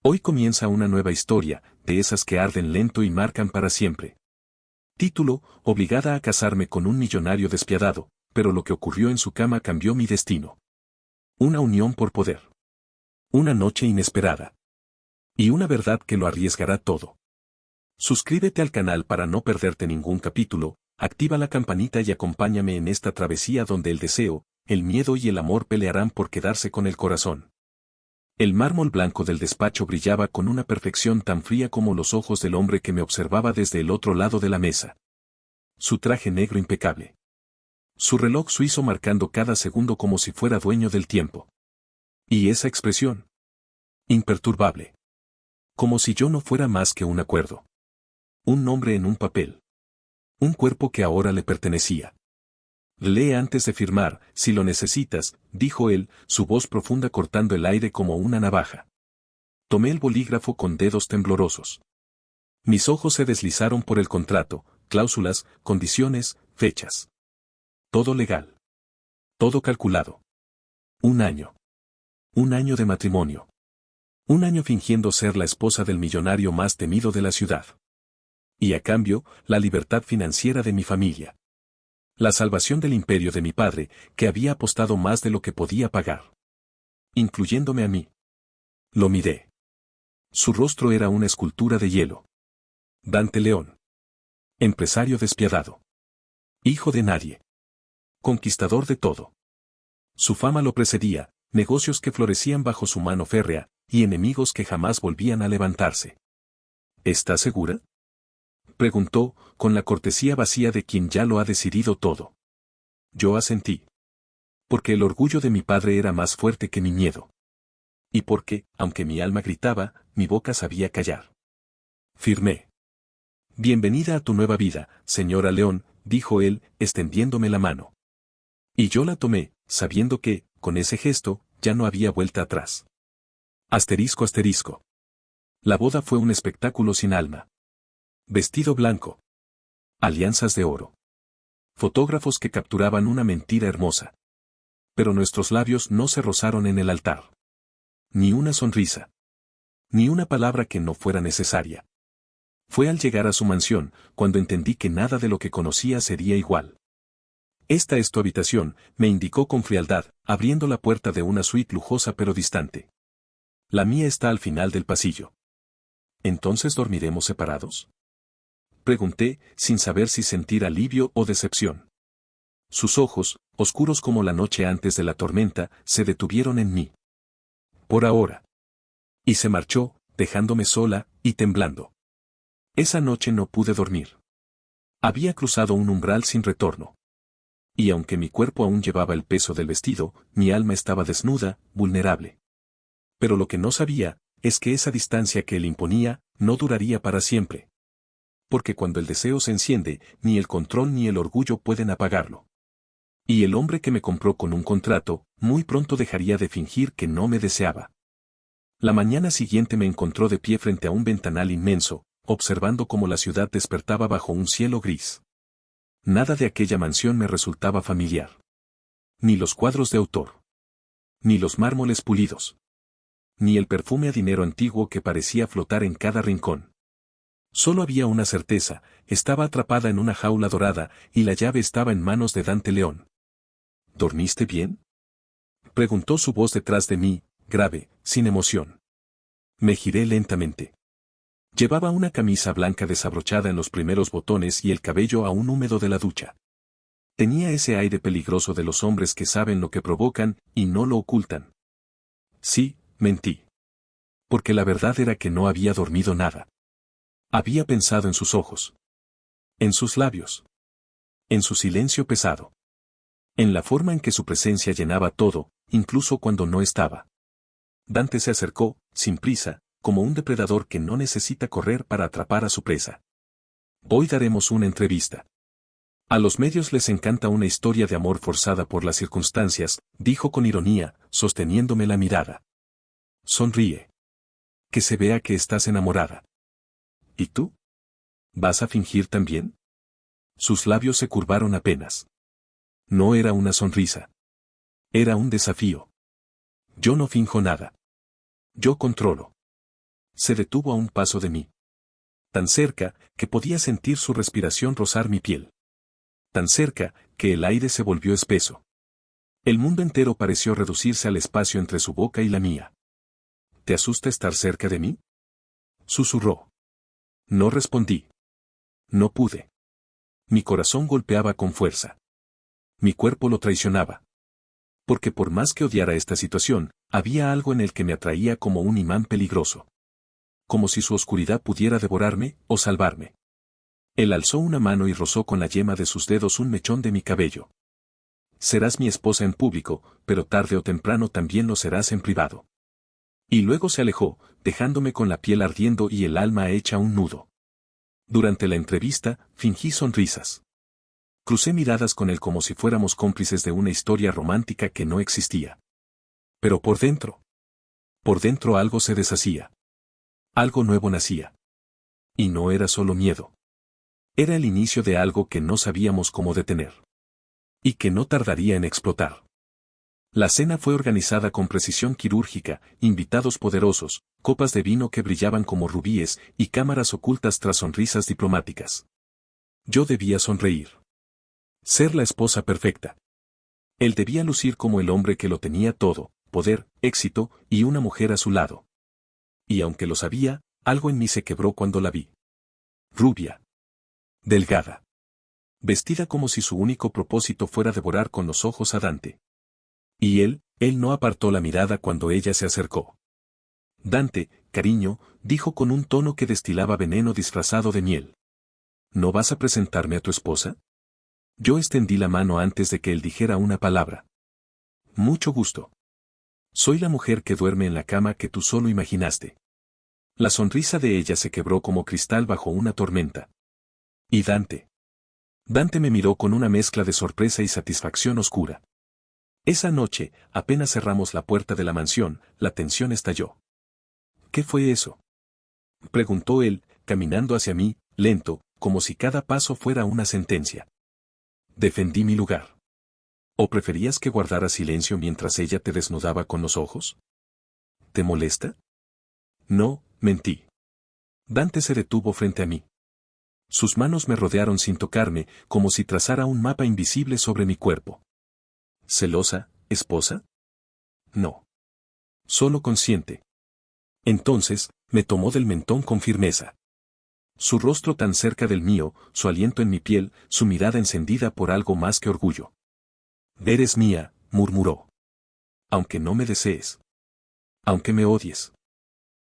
Hoy comienza una nueva historia, de esas que arden lento y marcan para siempre. Título: obligada a casarme con un millonario despiadado, pero lo que ocurrió en su cama cambió mi destino. Una unión por poder. Una noche inesperada. Y una verdad que lo arriesgará todo. Suscríbete al canal para no perderte ningún capítulo, activa la campanita y acompáñame en esta travesía donde el deseo, el miedo y el amor pelearán por quedarse con el corazón. El mármol blanco del despacho brillaba con una perfección tan fría como los ojos del hombre que me observaba desde el otro lado de la mesa. Su traje negro impecable. Su reloj suizo marcando cada segundo como si fuera dueño del tiempo. Y esa expresión. Imperturbable. Como si yo no fuera más que un acuerdo. Un nombre en un papel. Un cuerpo que ahora le pertenecía. Lee antes de firmar, si lo necesitas, dijo él, su voz profunda cortando el aire como una navaja. Tomé el bolígrafo con dedos temblorosos. Mis ojos se deslizaron por el contrato, cláusulas, condiciones, fechas. Todo legal. Todo calculado. Un año. Un año de matrimonio. Un año fingiendo ser la esposa del millonario más temido de la ciudad. Y a cambio, la libertad financiera de mi familia. La salvación del imperio de mi padre, que había apostado más de lo que podía pagar. Incluyéndome a mí. Lo miré. Su rostro era una escultura de hielo. Dante León. Empresario despiadado. Hijo de nadie. Conquistador de todo. Su fama lo precedía, negocios que florecían bajo su mano férrea, y enemigos que jamás volvían a levantarse. ¿Estás segura?, preguntó, con la cortesía vacía de quien ya lo ha decidido todo. Yo asentí. Porque el orgullo de mi padre era más fuerte que mi miedo. Y porque, aunque mi alma gritaba, mi boca sabía callar. Firmé. Bienvenida a tu nueva vida, señora León, dijo él, extendiéndome la mano. Y yo la tomé, sabiendo que, con ese gesto, ya no había vuelta atrás. Asterisco asterisco. La boda fue un espectáculo sin alma. Vestido blanco. Alianzas de oro. Fotógrafos que capturaban una mentira hermosa. Pero nuestros labios no se rozaron en el altar. Ni una sonrisa. Ni una palabra que no fuera necesaria. Fue al llegar a su mansión, cuando entendí que nada de lo que conocía sería igual. Esta es tu habitación, me indicó con frialdad, abriendo la puerta de una suite lujosa pero distante. La mía está al final del pasillo. ¿Entonces dormiremos separados?, pregunté, sin saber si sentir alivio o decepción. Sus ojos, oscuros como la noche antes de la tormenta, se detuvieron en mí. Por ahora. Y se marchó, dejándome sola, y temblando. Esa noche no pude dormir. Había cruzado un umbral sin retorno. Y aunque mi cuerpo aún llevaba el peso del vestido, mi alma estaba desnuda, vulnerable. Pero lo que no sabía, es que esa distancia que él imponía, no duraría para siempre. Porque cuando el deseo se enciende, ni el control ni el orgullo pueden apagarlo. Y el hombre que me compró con un contrato, muy pronto dejaría de fingir que no me deseaba. La mañana siguiente me encontró de pie frente a un ventanal inmenso, observando cómo la ciudad despertaba bajo un cielo gris. Nada de aquella mansión me resultaba familiar. Ni los cuadros de autor. Ni los mármoles pulidos. Ni el perfume a dinero antiguo que parecía flotar en cada rincón. Solo había una certeza, estaba atrapada en una jaula dorada, y la llave estaba en manos de Dante León. ¿Dormiste bien?, preguntó su voz detrás de mí, grave, sin emoción. Me giré lentamente. Llevaba una camisa blanca desabrochada en los primeros botones y el cabello aún húmedo de la ducha. Tenía ese aire peligroso de los hombres que saben lo que provocan, y no lo ocultan. Sí, mentí. Porque la verdad era que no había dormido nada. Había pensado en sus ojos. En sus labios. En su silencio pesado. En la forma en que su presencia llenaba todo, incluso cuando no estaba. Dante se acercó, sin prisa, como un depredador que no necesita correr para atrapar a su presa. Hoy daremos una entrevista. A los medios les encanta una historia de amor forzada por las circunstancias, dijo con ironía, sosteniéndome la mirada. Sonríe. Que se vea que estás enamorada. ¿Y tú? ¿Vas a fingir también? Sus labios se curvaron apenas. No era una sonrisa. Era un desafío. Yo no finjo nada. Yo controlo. se detuvo a un paso de mí. Tan cerca, que podía sentir su respiración rozar mi piel. Tan cerca, que el aire se volvió espeso. El mundo entero pareció reducirse al espacio entre su boca y la mía. ¿Te asusta estar cerca de mí?, susurró. No respondí. No pude. Mi corazón golpeaba con fuerza. Mi cuerpo lo traicionaba. Porque por más que odiara esta situación, había algo en el que me atraía como un imán peligroso. Como si su oscuridad pudiera devorarme o salvarme. Él alzó una mano y rozó con la yema de sus dedos un mechón de mi cabello. Serás mi esposa en público, pero tarde o temprano también lo serás en privado. Y luego se alejó, dejándome con la piel ardiendo y el alma hecha un nudo. Durante la entrevista, fingí sonrisas. Crucé miradas con él como si fuéramos cómplices de una historia romántica que no existía. Pero por dentro algo se deshacía. Algo nuevo nacía. Y no era solo miedo. Era el inicio de algo que no sabíamos cómo detener. Y que no tardaría en explotar. La cena fue organizada con precisión quirúrgica, invitados poderosos, copas de vino que brillaban como rubíes y cámaras ocultas tras sonrisas diplomáticas. Yo debía sonreír. Ser la esposa perfecta. Él debía lucir como el hombre que lo tenía todo, poder, éxito y una mujer a su lado. Y aunque lo sabía, algo en mí se quebró cuando la vi. Rubia. Delgada. Vestida como si su único propósito fuera devorar con los ojos a Dante. Y él no apartó la mirada cuando ella se acercó. Dante, cariño, dijo con un tono que destilaba veneno disfrazado de miel. ¿No vas a presentarme a tu esposa? Yo extendí la mano antes de que él dijera una palabra. Mucho gusto. Soy la mujer que duerme en la cama que tú solo imaginaste. La sonrisa de ella se quebró como cristal bajo una tormenta. ¿Y Dante? Dante me miró con una mezcla de sorpresa y satisfacción oscura. Esa noche, apenas cerramos la puerta de la mansión, la tensión estalló. ¿Qué fue eso?, preguntó él, caminando hacia mí, lento, como si cada paso fuera una sentencia. Defendí mi lugar. ¿O preferías que guardara silencio mientras ella te desnudaba con los ojos? ¿Te molesta? No, mentí. Dante se detuvo frente a mí. Sus manos me rodearon sin tocarme, como si trazara un mapa invisible sobre mi cuerpo. ¿Celosa, esposa? No. Solo consciente. Entonces, me tomó del mentón con firmeza. Su rostro tan cerca del mío, su aliento en mi piel, su mirada encendida por algo más que orgullo. Eres mía, murmuró. Aunque no me desees. Aunque me odies.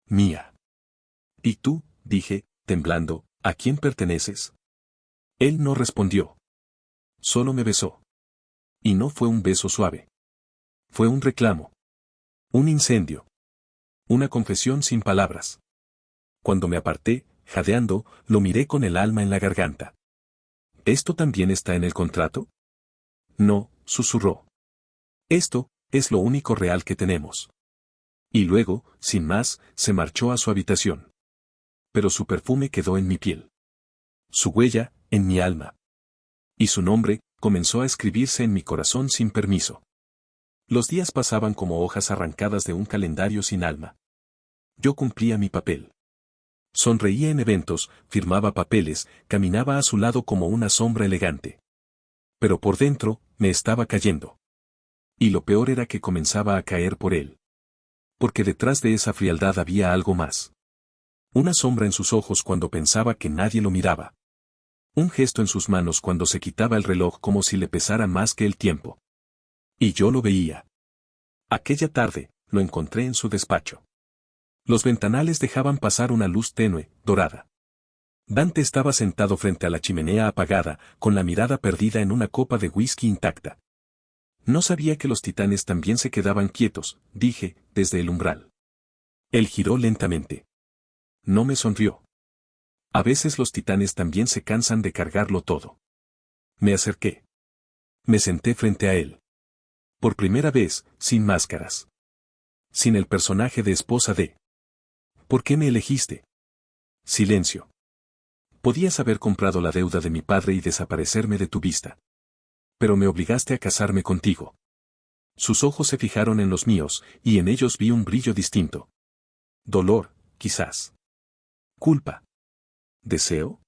Mía. ¿Y tú?, dije, temblando, ¿a quién perteneces? Él no respondió. Solo me besó. Y no fue un beso suave. Fue un reclamo. Un incendio. Una confesión sin palabras. Cuando me aparté, jadeando, lo miré con el alma en la garganta. ¿Esto también está en el contrato? No, susurró. Esto es lo único real que tenemos. Y luego, sin más, se marchó a su habitación. Pero su perfume quedó en mi piel. Su huella, en mi alma. Y su nombre, comenzó a escribirse en mi corazón sin permiso. Los días pasaban como hojas arrancadas de un calendario sin alma. Yo cumplía mi papel. Sonreía en eventos, firmaba papeles, caminaba a su lado como una sombra elegante. Pero por dentro, me estaba cayendo. Y lo peor era que comenzaba a caer por él. Porque detrás de esa frialdad había algo más. Una sombra en sus ojos cuando pensaba que nadie lo miraba. Un gesto en sus manos cuando se quitaba el reloj como si le pesara más que el tiempo. Y yo lo veía. Aquella tarde, lo encontré en su despacho. Los ventanales dejaban pasar una luz tenue, dorada. Dante estaba sentado frente a la chimenea apagada, con la mirada perdida en una copa de whisky intacta. No sabía que los titanes también se quedaban quietos, dije, desde el umbral. Él giró lentamente. No me sonrió. A veces los titanes también se cansan de cargarlo todo. Me acerqué. Me senté frente a él. Por primera vez, sin máscaras. Sin el personaje de esposa de. ¿Por qué me elegiste? Silencio. Podías haber comprado la deuda de mi padre y desaparecerme de tu vista. Pero me obligaste a casarme contigo. Sus ojos se fijaron en los míos, y en ellos vi un brillo distinto. Dolor, quizás. Culpa. ¿Deseo?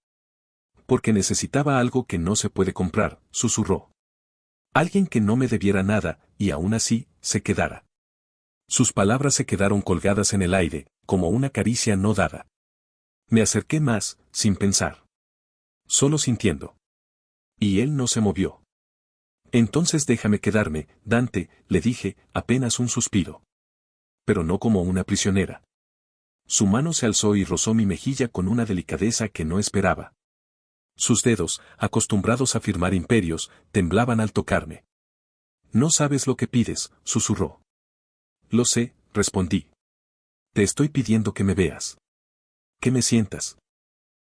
Porque necesitaba algo que no se puede comprar, susurró. Alguien que no me debiera nada, y aún así, se quedara. Sus palabras se quedaron colgadas en el aire, como una caricia no dada. Me acerqué más, sin pensar. Solo sintiendo. Y él no se movió. Entonces déjame quedarme, Dante, le dije, apenas un suspiro. Pero no como una prisionera. Su mano se alzó y rozó mi mejilla con una delicadeza que no esperaba. Sus dedos, acostumbrados a firmar imperios, temblaban al tocarme. No sabes lo que pides, susurró. Lo sé, respondí. Te estoy pidiendo que me veas. Que me sientas.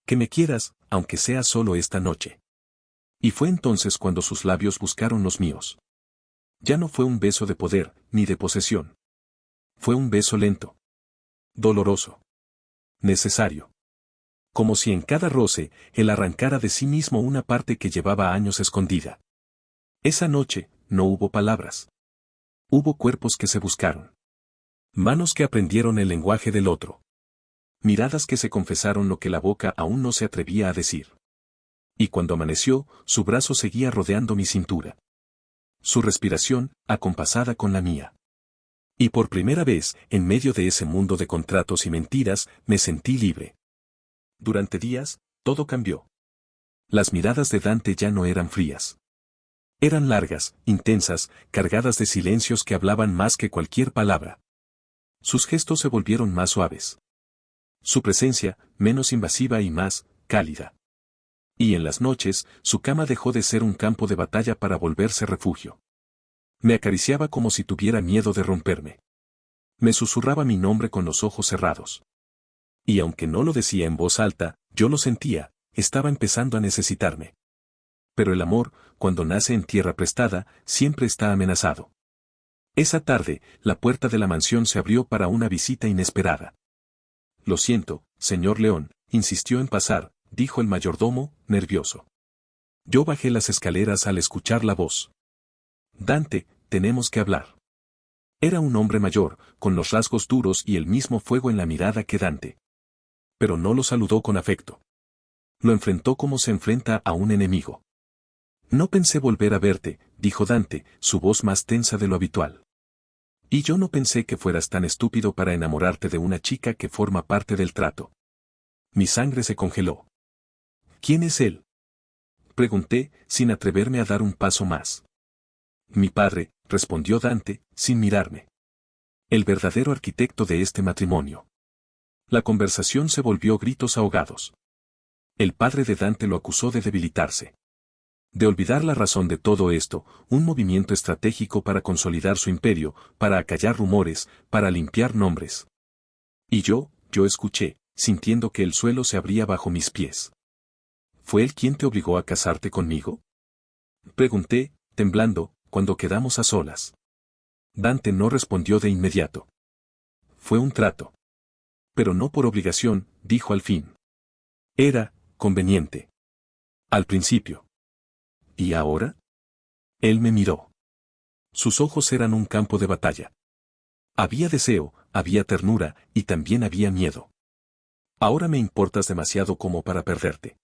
Que me quieras, aunque sea solo esta noche. Y fue entonces cuando sus labios buscaron los míos. Ya no fue un beso de poder, ni de posesión. Fue un beso lento. Doloroso. Necesario. Como si en cada roce, él arrancara de sí mismo una parte que llevaba años escondida. Esa noche, no hubo palabras. Hubo cuerpos que se buscaron. Manos que aprendieron el lenguaje del otro. Miradas que se confesaron lo que la boca aún no se atrevía a decir. Y cuando amaneció, su brazo seguía rodeando mi cintura. Su respiración, acompasada con la mía. Y por primera vez, en medio de ese mundo de contratos y mentiras, me sentí libre. Durante días, todo cambió. Las miradas de Dante ya no eran frías. Eran largas, intensas, cargadas de silencios que hablaban más que cualquier palabra. Sus gestos se volvieron más suaves. Su presencia, menos invasiva y más, cálida. Y en las noches, su cama dejó de ser un campo de batalla para volverse refugio. Me acariciaba como si tuviera miedo de romperme. Me susurraba mi nombre con los ojos cerrados. Y aunque no lo decía en voz alta, yo lo sentía, estaba empezando a necesitarme. Pero el amor, cuando nace en tierra prestada, siempre está amenazado. Esa tarde, la puerta de la mansión se abrió para una visita inesperada. Lo siento, señor León, insistió en pasar, dijo el mayordomo, nervioso. Yo bajé las escaleras al escuchar la voz. Dante, tenemos que hablar. Era un hombre mayor, con los rasgos duros y el mismo fuego en la mirada que Dante. Pero no lo saludó con afecto. Lo enfrentó como se enfrenta a un enemigo. No pensé volver a verte, dijo Dante, su voz más tensa de lo habitual. Y yo no pensé que fueras tan estúpido para enamorarte de una chica que forma parte del trato. Mi sangre se congeló. ¿Quién es él? Pregunté, sin atreverme a dar un paso más. Mi padre, respondió Dante, sin mirarme. El verdadero arquitecto de este matrimonio. La conversación se volvió gritos ahogados. El padre de Dante lo acusó de debilitarse. De olvidar la razón de todo esto, un movimiento estratégico para consolidar su imperio, para acallar rumores, para limpiar nombres. Y yo escuché, sintiendo que el suelo se abría bajo mis pies. ¿Fue él quien te obligó a casarte conmigo? Pregunté, temblando, cuando quedamos a solas. Dante no respondió de inmediato. Fue un trato. Pero no por obligación, dijo al fin. Era conveniente. Al principio. ¿Y ahora? Él me miró. Sus ojos eran un campo de batalla. Había deseo, había ternura, y también había miedo. Ahora me importas demasiado como para perderte.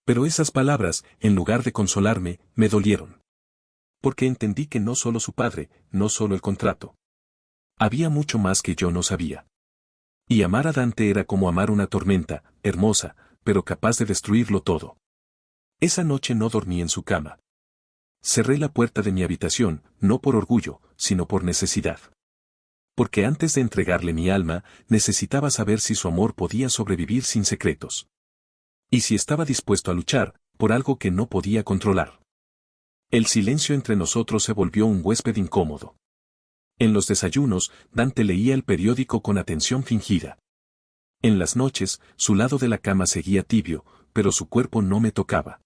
Pero esas palabras, en lugar de consolarme, me dolieron. Porque entendí que no solo su padre, no solo el contrato. Había mucho más que yo no sabía. Y amar a Dante era como amar una tormenta, hermosa, pero capaz de destruirlo todo. Esa noche no dormí en su cama. Cerré la puerta de mi habitación, no por orgullo, sino por necesidad. Porque antes de entregarle mi alma, necesitaba saber si su amor podía sobrevivir sin secretos. Y si estaba dispuesto a luchar, por algo que no podía controlar. El silencio entre nosotros se volvió un huésped incómodo. En los desayunos, Dante leía el periódico con atención fingida. En las noches, su lado de la cama seguía tibio, pero su cuerpo no me tocaba.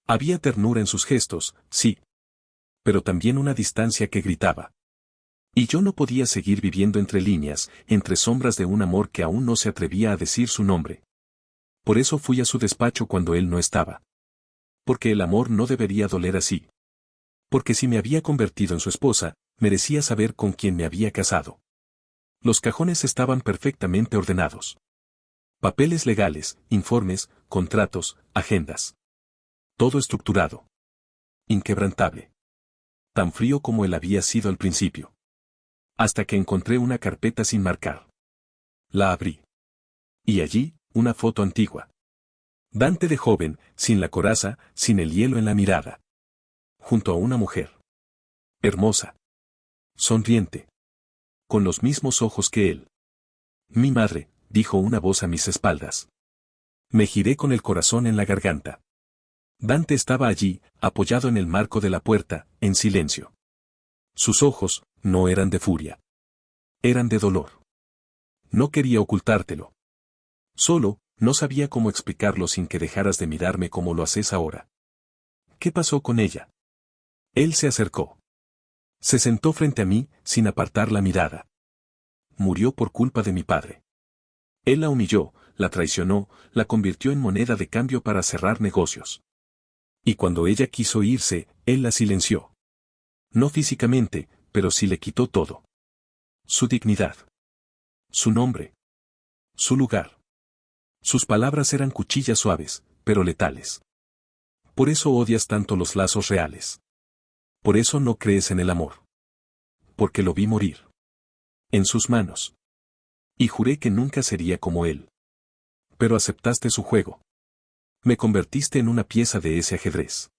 Había ternura en sus gestos, sí. Pero también una distancia que gritaba. Y yo no podía seguir viviendo entre líneas, entre sombras de un amor que aún no se atrevía a decir su nombre. Por eso fui a su despacho cuando él no estaba. Porque el amor no debería doler así. Porque si me había convertido en su esposa, merecía saber con quién me había casado. Los cajones estaban perfectamente ordenados. Papeles legales, informes, contratos, agendas. Todo estructurado. Inquebrantable. Tan frío como él había sido al principio. Hasta que encontré una carpeta sin marcar. La abrí. Y allí, una foto antigua. Dante de joven, sin la coraza, sin el hielo en la mirada. Junto a una mujer. Hermosa. Sonriente. Con los mismos ojos que él. Mi madre, dijo una voz a mis espaldas. Me giré con el corazón en la garganta. Dante estaba allí, apoyado en el marco de la puerta, en silencio. Sus ojos, no eran de furia. Eran de dolor. No quería ocultártelo. Solo, no sabía cómo explicarlo sin que dejaras de mirarme como lo haces ahora. ¿Qué pasó con ella? Él se acercó. Se sentó frente a mí, sin apartar la mirada. Murió por culpa de mi padre. Él la humilló, la traicionó, la convirtió en moneda de cambio para cerrar negocios. Y cuando ella quiso irse, él la silenció. No físicamente, pero sí le quitó todo. Su dignidad. Su nombre. Su lugar. Sus palabras eran cuchillas suaves, pero letales. Por eso odias tanto los lazos reales. Por eso no crees en el amor. Porque lo vi morir. En sus manos. Y juré que nunca sería como él. Pero aceptaste su juego. Me convertiste en una pieza de ese ajedrez.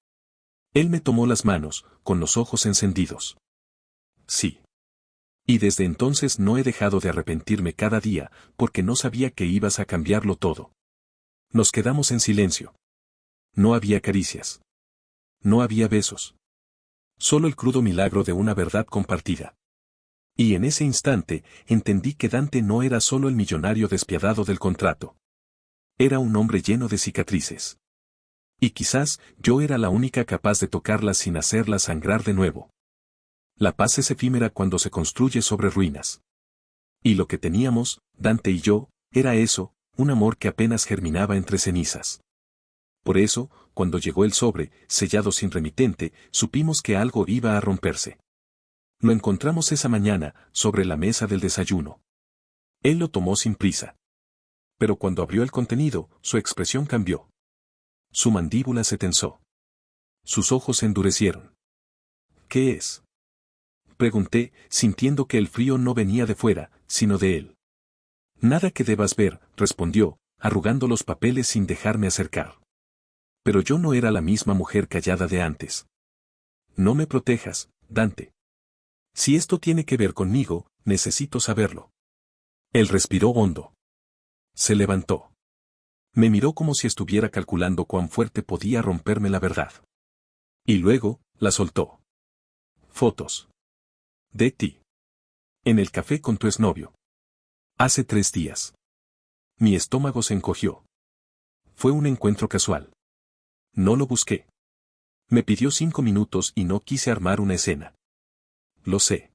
Él me tomó las manos, con los ojos encendidos. Sí. Y desde entonces no he dejado de arrepentirme cada día, porque no sabía que ibas a cambiarlo todo. Nos quedamos en silencio. No había caricias. No había besos. Solo el crudo milagro de una verdad compartida. Y en ese instante, entendí que Dante no era solo el millonario despiadado del contrato. Era un hombre lleno de cicatrices. Y quizás yo era la única capaz de tocarlas sin hacerlas sangrar de nuevo. La paz es efímera cuando se construye sobre ruinas. Y lo que teníamos, Dante y yo, era eso, un amor que apenas germinaba entre cenizas. Por eso, cuando llegó el sobre, sellado sin remitente, supimos que algo iba a romperse. Lo encontramos esa mañana, sobre la mesa del desayuno. Él lo tomó sin prisa. Pero cuando abrió el contenido, su expresión cambió. Su mandíbula se tensó. Sus ojos se endurecieron. ¿Qué es? Pregunté, sintiendo que el frío no venía de fuera, sino de él. Nada que debas ver, respondió, arrugando los papeles sin dejarme acercar. Pero yo no era la misma mujer callada de antes. No me protejas, Dante. Si esto tiene que ver conmigo, necesito saberlo. Él respiró hondo. Se levantó. Me miró como si estuviera calculando cuán fuerte podía romperme la verdad. Y luego, la soltó. Fotos. De ti. En el café con tu exnovio. Hace 3 días. Mi estómago se encogió. Fue un encuentro casual. No lo busqué. Me pidió 5 minutos y no quise armar una escena. Lo sé.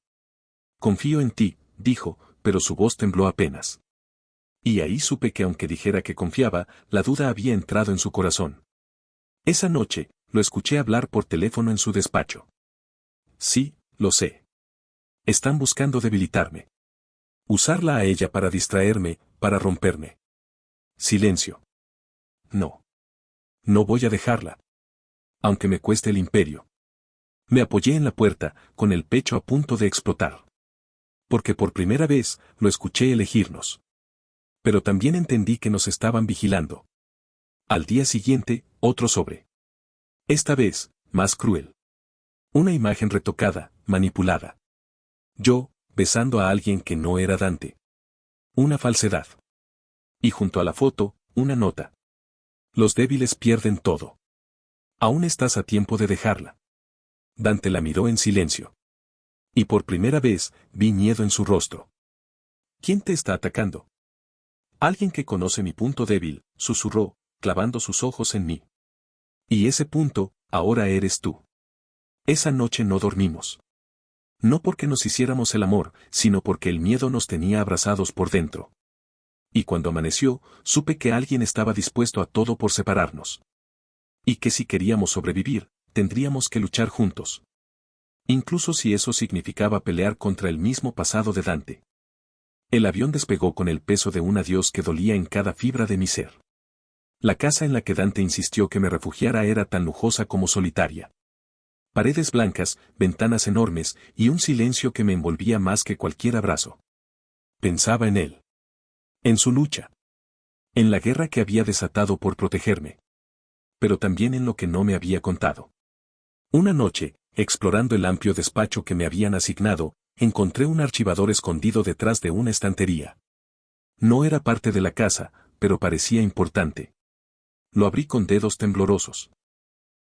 Confío en ti, dijo, pero su voz tembló apenas. Y ahí supe que aunque dijera que confiaba, la duda había entrado en su corazón. Esa noche, lo escuché hablar por teléfono en su despacho. Sí, lo sé. Están buscando debilitarme. Usarla a ella para distraerme, para romperme. Silencio. No. No voy a dejarla. Aunque me cueste el imperio. Me apoyé en la puerta, con el pecho a punto de explotar. Porque por primera vez, lo escuché elegirnos. Pero también entendí que nos estaban vigilando. Al día siguiente, otro sobre. Esta vez, más cruel. Una imagen retocada, manipulada. Yo, besando a alguien que no era Dante. Una falsedad. Y junto a la foto, una nota. Los débiles pierden todo. Aún estás a tiempo de dejarla. Dante la miró en silencio. Y por primera vez, vi miedo en su rostro. ¿Quién te está atacando? Alguien que conoce mi punto débil, susurró, clavando sus ojos en mí. Y ese punto, ahora eres tú. Esa noche no dormimos. No porque nos hiciéramos el amor, sino porque el miedo nos tenía abrazados por dentro. Y cuando amaneció, supe que alguien estaba dispuesto a todo por separarnos. Y que si queríamos sobrevivir, tendríamos que luchar juntos. Incluso si eso significaba pelear contra el mismo pasado de Dante. El avión despegó con el peso de un adiós que dolía en cada fibra de mi ser. La casa en la que Dante insistió que me refugiara era tan lujosa como solitaria. Paredes blancas, ventanas enormes y un silencio que me envolvía más que cualquier abrazo. Pensaba en él. En su lucha. En la guerra que había desatado por protegerme. Pero también en lo que no me había contado. Una noche, explorando el amplio despacho que me habían asignado, encontré un archivador escondido detrás de una estantería. No era parte de la casa, pero parecía importante. Lo abrí con dedos temblorosos.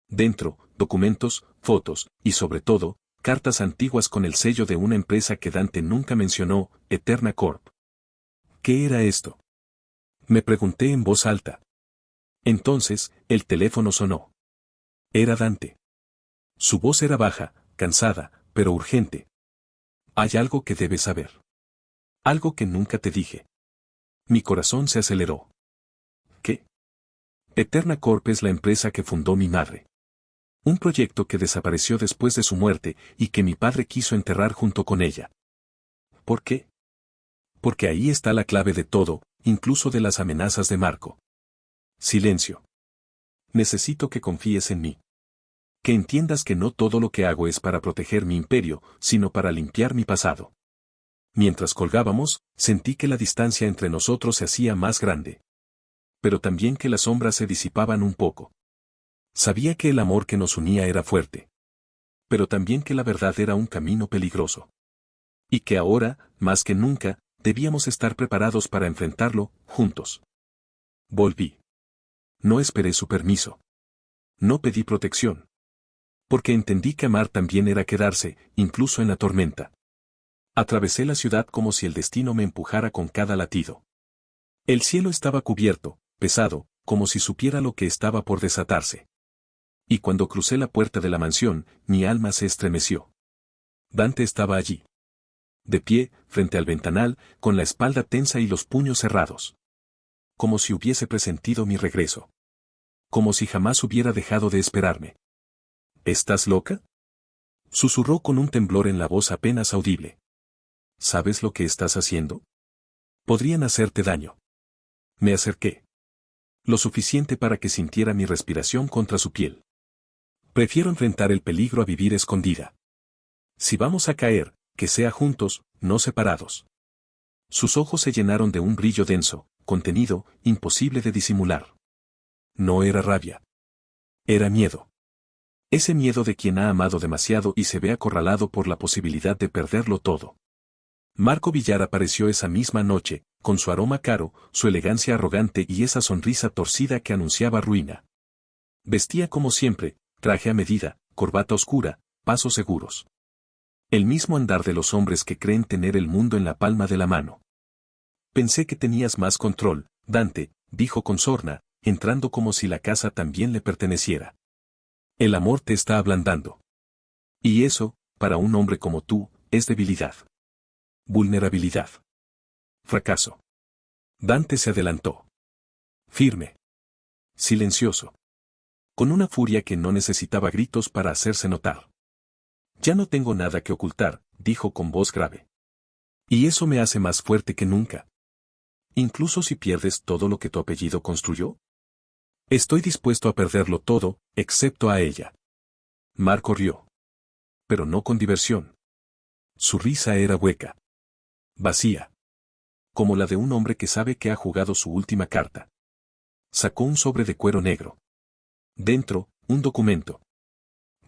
Dentro, documentos, fotos, y sobre todo, cartas antiguas con el sello de una empresa que Dante nunca mencionó, Eterna Corp. ¿Qué era esto? Me pregunté en voz alta. Entonces, el teléfono sonó. Era Dante. Su voz era baja, cansada, pero urgente. Hay algo que debes saber. Algo que nunca te dije. Mi corazón se aceleró. ¿Qué? Eterna Corp es la empresa que fundó mi madre. Un proyecto que desapareció después de su muerte y que mi padre quiso enterrar junto con ella. ¿Por qué? Porque ahí está la clave de todo, incluso de las amenazas de Marco. Silencio. Necesito que confíes en mí. Que entiendas que no todo lo que hago es para proteger mi imperio, sino para limpiar mi pasado. Mientras colgábamos, sentí que la distancia entre nosotros se hacía más grande. Pero también que las sombras se disipaban un poco. Sabía que el amor que nos unía era fuerte. Pero también que la verdad era un camino peligroso. Y que ahora, más que nunca, debíamos estar preparados para enfrentarlo, juntos. Volví. No esperé su permiso. No pedí protección. Porque entendí que amar también era quedarse, incluso en la tormenta. Atravesé la ciudad como si el destino me empujara con cada latido. El cielo estaba cubierto, pesado, como si supiera lo que estaba por desatarse. Y cuando crucé la puerta de la mansión, mi alma se estremeció. Dante estaba allí. De pie, frente al ventanal, con la espalda tensa y los puños cerrados. Como si hubiese presentido mi regreso. Como si jamás hubiera dejado de esperarme. ¿Estás loca? Susurró con un temblor en la voz apenas audible. ¿Sabes lo que estás haciendo? Podrían hacerte daño. Me acerqué. Lo suficiente para que sintiera mi respiración contra su piel. Prefiero enfrentar el peligro a vivir escondida. Si vamos a caer, que sea juntos, no separados. Sus ojos se llenaron de un brillo denso, contenido, imposible de disimular. No era rabia. Era miedo. Ese miedo de quien ha amado demasiado y se ve acorralado por la posibilidad de perderlo todo. Marco Villar apareció esa misma noche, con su aroma caro, su elegancia arrogante y esa sonrisa torcida que anunciaba ruina. Vestía como siempre, traje a medida, corbata oscura, pasos seguros. El mismo andar de los hombres que creen tener el mundo en la palma de la mano. Pensé que tenías más control, Dante, dijo con sorna, entrando como si la casa también le perteneciera. El amor te está ablandando. Y eso, para un hombre como tú, es debilidad. Vulnerabilidad. Fracaso. Dante se adelantó. Firme. Silencioso. Con una furia que no necesitaba gritos para hacerse notar. Ya no tengo nada que ocultar, dijo con voz grave. Y eso me hace más fuerte que nunca. Incluso si pierdes todo lo que tu apellido construyó. Estoy dispuesto a perderlo todo, excepto a ella. Marco rió. Pero no con diversión. Su risa era hueca. Vacía. Como la de un hombre que sabe que ha jugado su última carta. Sacó un sobre de cuero negro. Dentro, un documento.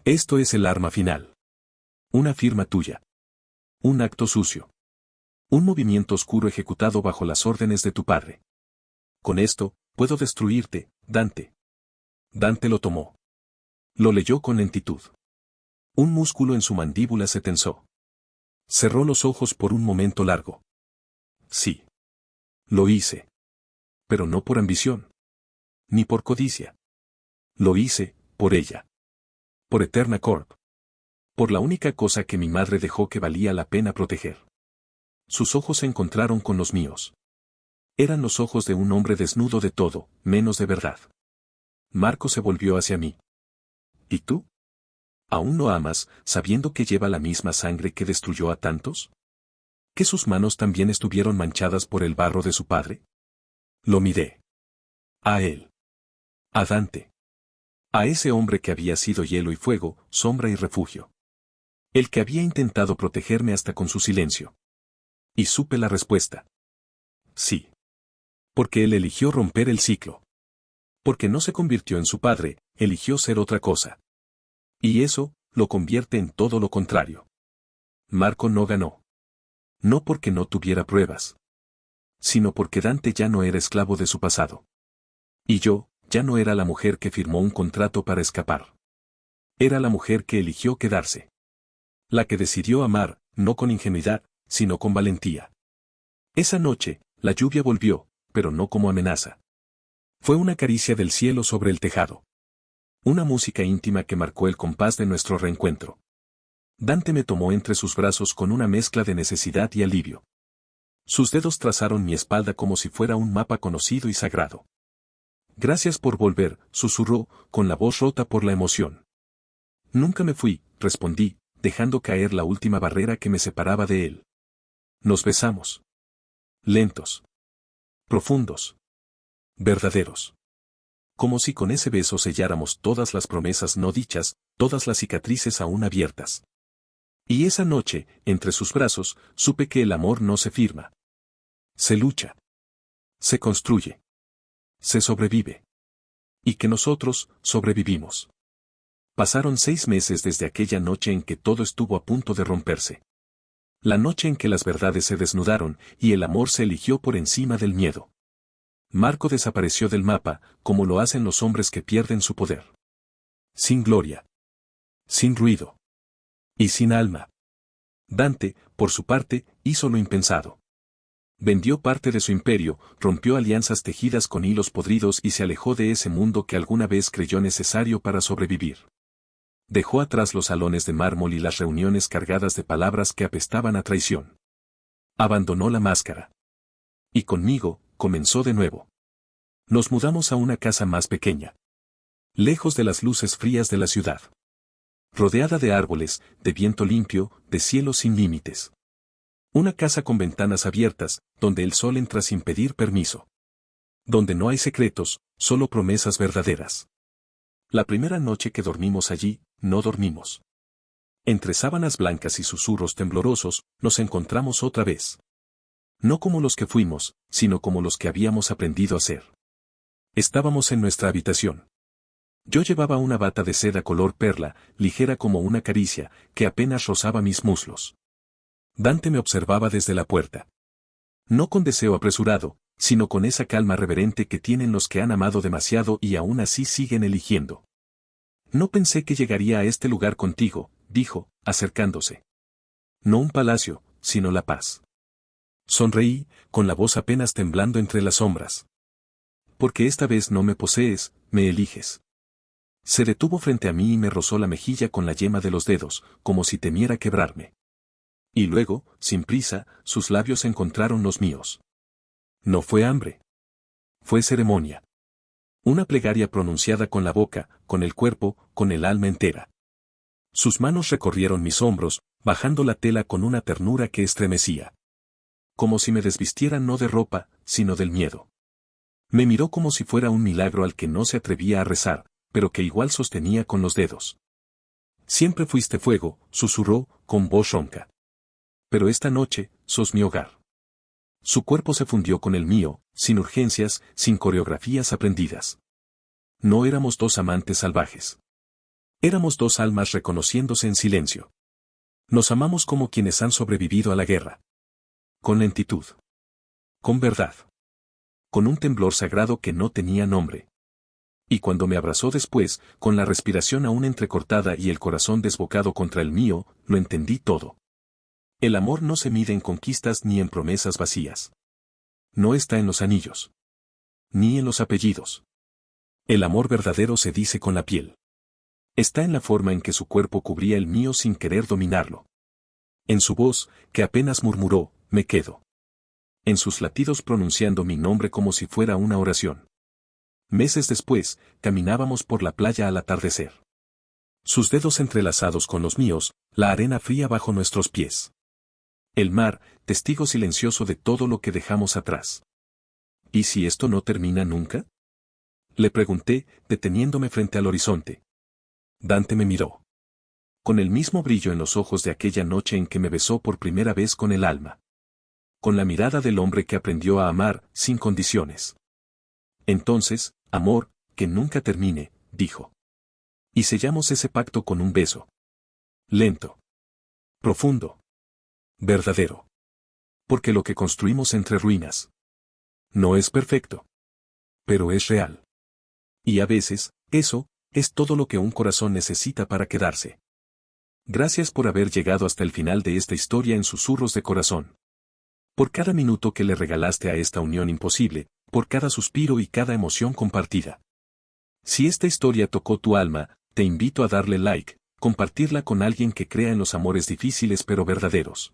Esto es el arma final. Una firma tuya. Un acto sucio. Un movimiento oscuro ejecutado bajo las órdenes de tu padre. Con esto, puedo destruirte, Dante. Dante lo tomó. Lo leyó con lentitud. Un músculo en su mandíbula se tensó. Cerró los ojos por un momento largo. Sí. Lo hice. Pero no por ambición. Ni por codicia. Lo hice, por ella. Por Eterna Corp. Por la única cosa que mi madre dejó que valía la pena proteger. Sus ojos se encontraron con los míos. Eran los ojos de un hombre desnudo de todo, menos de verdad. Marco se volvió hacia mí. ¿Y tú? ¿Aún lo amas, sabiendo que lleva la misma sangre que destruyó a tantos? ¿Que sus manos también estuvieron manchadas por el barro de su padre? Lo miré. A él. A Dante. A ese hombre que había sido hielo y fuego, sombra y refugio. El que había intentado protegerme hasta con su silencio. Y supe la respuesta. Sí. Porque él eligió romper el ciclo. Porque no se convirtió en su padre, eligió ser otra cosa. Y eso, lo convierte en todo lo contrario. Marco no ganó. No porque no tuviera pruebas. Sino porque Dante ya no era esclavo de su pasado. Y yo, ya no era la mujer que firmó un contrato para escapar. Era la mujer que eligió quedarse. La que decidió amar, no con ingenuidad, sino con valentía. Esa noche, la lluvia volvió, pero no como amenaza. Fue una caricia del cielo sobre el tejado. Una música íntima que marcó el compás de nuestro reencuentro. Dante me tomó entre sus brazos con una mezcla de necesidad y alivio. Sus dedos trazaron mi espalda como si fuera un mapa conocido y sagrado. Gracias por volver, susurró, con la voz rota por la emoción. Nunca me fui, respondí, dejando caer la última barrera que me separaba de él. Nos besamos. Lentos. Profundos. Verdaderos. Como si con ese beso selláramos todas las promesas no dichas, todas las cicatrices aún abiertas. Y esa noche, entre sus brazos, supe que el amor no se firma. Se lucha. Se construye. Se sobrevive. Y que nosotros, sobrevivimos. Pasaron 6 meses desde aquella noche en que todo estuvo a punto de romperse. La noche en que las verdades se desnudaron, y el amor se eligió por encima del miedo. Marco desapareció del mapa, como lo hacen los hombres que pierden su poder. Sin gloria. Sin ruido. Y sin alma. Dante, por su parte, hizo lo impensado. Vendió parte de su imperio, rompió alianzas tejidas con hilos podridos y se alejó de ese mundo que alguna vez creyó necesario para sobrevivir. Dejó atrás los salones de mármol y las reuniones cargadas de palabras que apestaban a traición. Abandonó la máscara. Y conmigo, comenzó de nuevo. Nos mudamos a una casa más pequeña. Lejos de las luces frías de la ciudad. Rodeada de árboles, de viento limpio, de cielo sin límites. Una casa con ventanas abiertas, donde el sol entra sin pedir permiso. Donde no hay secretos, solo promesas verdaderas. La primera noche que dormimos allí, no dormimos. Entre sábanas blancas y susurros temblorosos, nos encontramos otra vez. No como los que fuimos, sino como los que habíamos aprendido a ser. Estábamos en nuestra habitación. Yo llevaba una bata de seda color perla, ligera como una caricia, que apenas rozaba mis muslos. Dante me observaba desde la puerta. No con deseo apresurado, sino con esa calma reverente que tienen los que han amado demasiado y aún así siguen eligiendo. No pensé que llegaría a este lugar contigo, dijo, acercándose. No un palacio, sino la paz. Sonreí, con la voz apenas temblando entre las sombras. Porque esta vez no me posees, me eliges. Se detuvo frente a mí y me rozó la mejilla con la yema de los dedos, como si temiera quebrarme. Y luego, sin prisa, sus labios encontraron los míos. No fue hambre. Fue ceremonia. Una plegaria pronunciada con la boca, con el cuerpo, con el alma entera. Sus manos recorrieron mis hombros, bajando la tela con una ternura que estremecía. Como si me desvistieran no de ropa, sino del miedo. Me miró como si fuera un milagro al que no se atrevía a rezar, pero que igual sostenía con los dedos. Siempre fuiste fuego, susurró, con voz ronca. Pero esta noche, sos mi hogar. Su cuerpo se fundió con el mío, sin urgencias, sin coreografías aprendidas. No éramos dos amantes salvajes. Éramos dos almas reconociéndose en silencio. Nos amamos como quienes han sobrevivido a la guerra. Con lentitud. Con verdad. Con un temblor sagrado que no tenía nombre. Y cuando me abrazó después, con la respiración aún entrecortada y el corazón desbocado contra el mío, lo entendí todo. El amor no se mide en conquistas ni en promesas vacías. No está en los anillos. Ni en los apellidos. El amor verdadero se dice con la piel. Está en la forma en que su cuerpo cubría el mío sin querer dominarlo. En su voz, que apenas murmuró, me quedo. En sus latidos pronunciando mi nombre como si fuera una oración. Meses después, caminábamos por la playa al atardecer. Sus dedos entrelazados con los míos, la arena fría bajo nuestros pies. El mar, testigo silencioso de todo lo que dejamos atrás. ¿Y si esto no termina nunca? Le pregunté, deteniéndome frente al horizonte. Dante me miró. Con el mismo brillo en los ojos de aquella noche en que me besó por primera vez con el alma. Con la mirada del hombre que aprendió a amar, sin condiciones. Entonces, amor, que nunca termine, dijo. Y sellamos ese pacto con un beso. Lento. Profundo. Verdadero. Porque lo que construimos entre ruinas no es perfecto. Pero es real. Y a veces, eso, es todo lo que un corazón necesita para quedarse. Gracias por haber llegado hasta el final de esta historia en Susurros de Corazón. Por cada minuto que le regalaste a esta unión imposible, por cada suspiro y cada emoción compartida. Si esta historia tocó tu alma, te invito a darle like, compartirla con alguien que crea en los amores difíciles pero verdaderos.